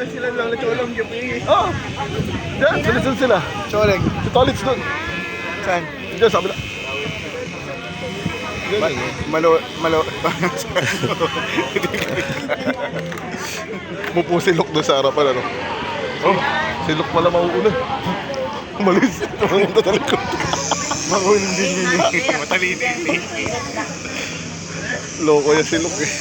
Sila lang na cholong yung oh! Diyan, sunod sila. Choleng. Si Tolits doon. Saan? Diyan, sabi na. Malo. Mupo si Luke doon sa harapan, ano? Oh, si Luke pala mauuna. Umalis. Mamunta sa likod. Maunang din yun eh. Matalinin eh. Loko yan si Luke eh.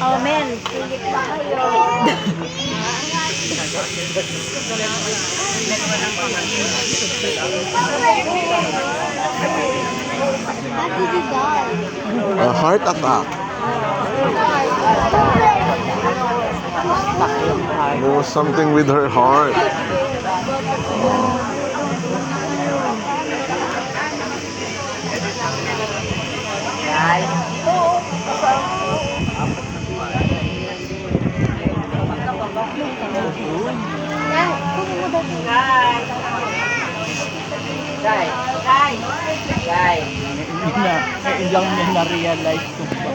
Oh men, sige pa kayo. A heart attack. There was something with her heart. Ilang niya na-realize kung ba.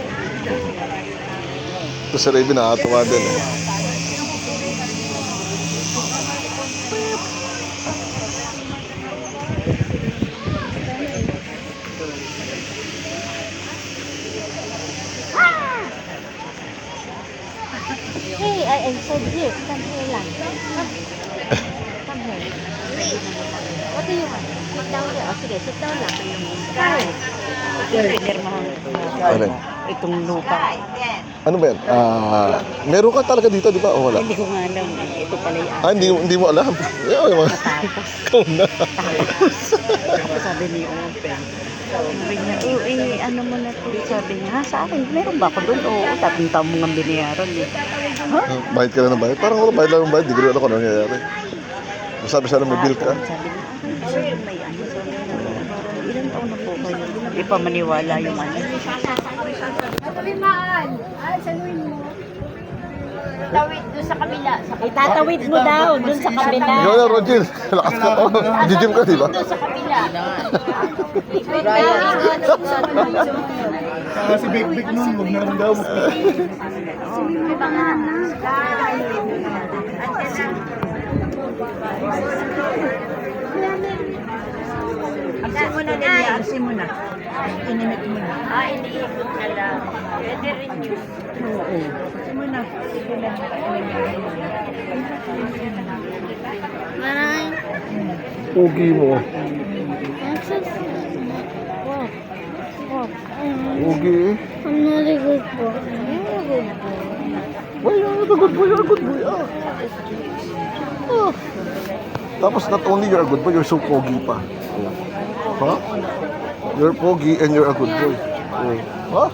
Ito si Raven nakatuwa din eh. Hey, I am so dear. Come here lang. Come here. What do you want? Sit down here. Oh, sige, sit down lang. Hi. Alin? Itong lupa. Ano ba yan? Meron ka talaga dito, di ba? O wala? Hindi ko nga alam. Ito pala yung Hindi mo alam. Ikaw na. sabi ni Open. Sabi niya, ano mo na to? Sabi niya, ha, sa akin, meron ba ako doon? Oo, tapong mo nga binayaran eh. Ha? Bayad ka na ng bayad? Parang wala bayad lang ng bayad. Di ko rin alam kung ano nangyayari. Sabi siya na may bill ka. Sabi niya, sir, may ano. Sabi niya, ilan taon na po kayo? Di pa maniwala yung ano. Kabimaan. Saluhin mo. Tawid doon sa kabila. Itatawid mo daw, doon sa kabila. Ikaw na, Rogel. Lakas ka. Oh, gym ka, di ba? Doon sa kabila. Si Big Big nun, huwag na rin daw. Arsin mo na din, arsin mo na. Inimit mo na. Iniikot na lang. Pwede rin yun. Oo. Arsin mo na. Sige lang. Maray. Ugi mo. Ugi. I'm not a good boy. You're a good boy. Why, you're a good boy, you're a good boy. Oh. Tapos not only you're a good boy, you're so pogi pa. Huh? You're pogi and you're a good boy. Huh?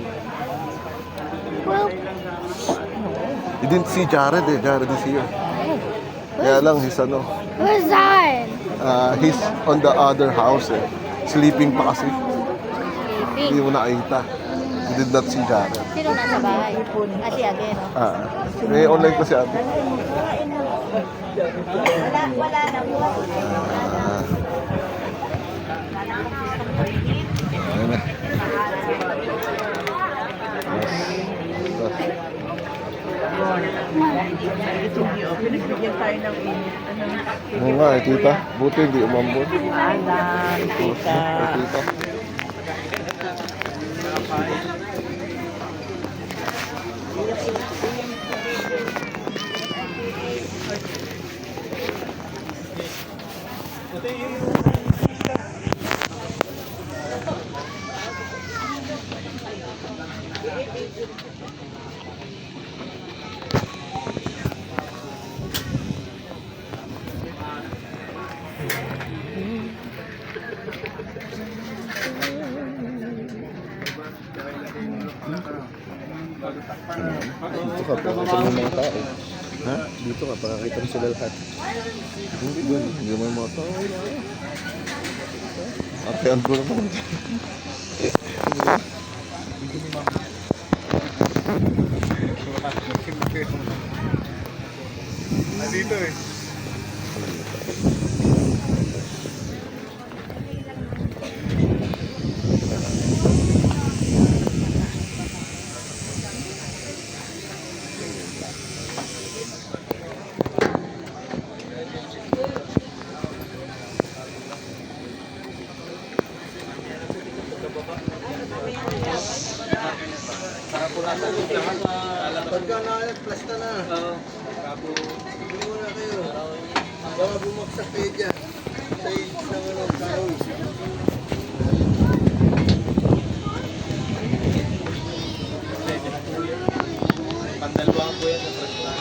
Well, you didn't see Jared eh. Jared is here. Kaya lang, he's ano. Who's that? He's on the other house eh. Sleeping pa kasi. Hindi mo nakita. You did not see Jared. Sino nasa bahay? Si Age, no? May online ko si ate. Wala na po. Ayun na. Pinagbigyan tayo ng init. Oo nga eh, tita. Buti hindi umambon. Alam, tita. Tita. Dito ka, pakakita mo yung mga tao. Ha? Dito ka, pakakita mo sila lahat. Hindi doon, hindi mo yung mga tao. Apean ko naman. Dito eh. Pagka na-plus na. Bili mo na kayo. Baka bumagsak kayo dyan. Sa isang karoon. Pandalawang po yan sa plus na.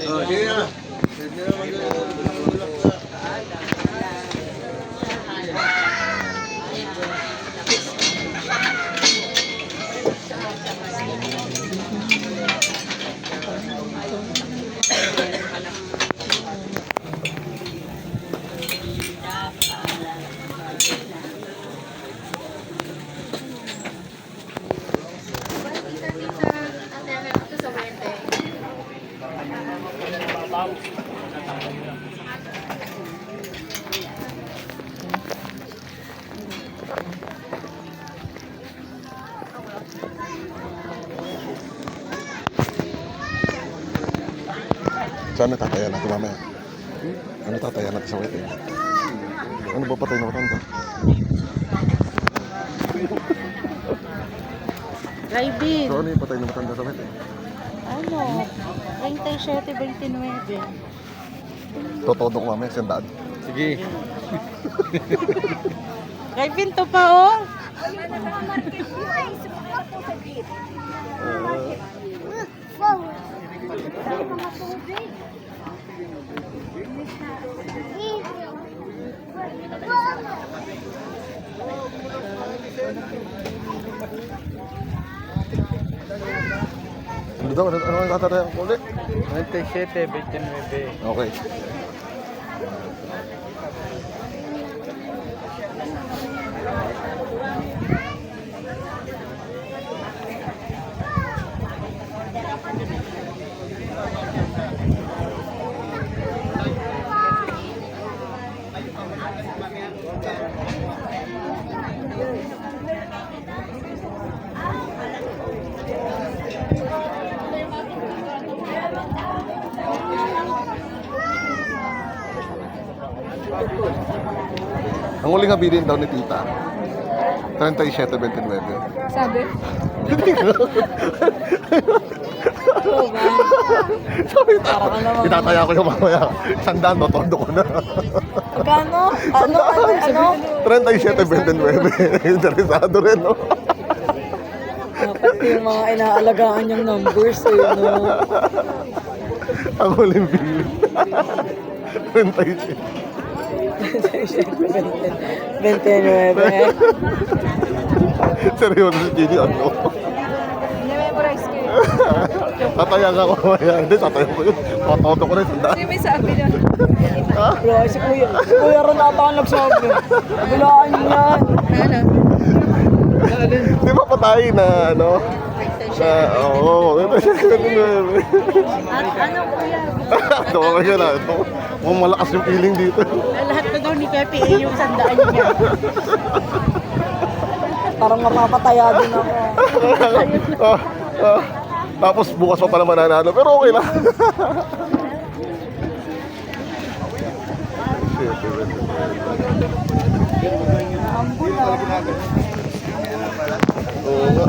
Oh, sige na. Sige na mag-ulak na. Saan natatayan natin mamaya? Ano tatayan natin sa waiting? Ano ba patay na matanda? Raibin. So ano yung patay na matanda sa waiting? Ano? 37-29. Totoo ko mamaya, sandaan. Sige. Raibin to pa oh. Ano daw? Ano ang tatatayan ko ulit? 27-29. Okay. Ang huling habilin daw ni tita, 37-29. Sabi? Sabi itataya ko yung mamaya. Sandaan, totondo ko na. Magkano? Ano? 37-29. Interesado rin, no? Dapat yung mga inaalagaan yung numbers eh, no? Ang huling bilin. 37. 29. Seryoso si Jenny, ano? Na-memorize ko yun. Tataya ka ko mamaya. Hindi, tataya ko yun. Totondo ko rin, sandaan. May sabi na. Bro, si Kuya Ron ata ang nagsabi. Nagulaan niya. Ano? Di ba patay na, ano? Oo, 37-29. At ano kuya? Ito, kaya na. Ito, malakas yung feeling dito. Lahat na daw ni Pepe yung sandaan niya. Parang mapapataya din ako. Tapos bukas pa pala mananalo, pero okay lang. Oo nga.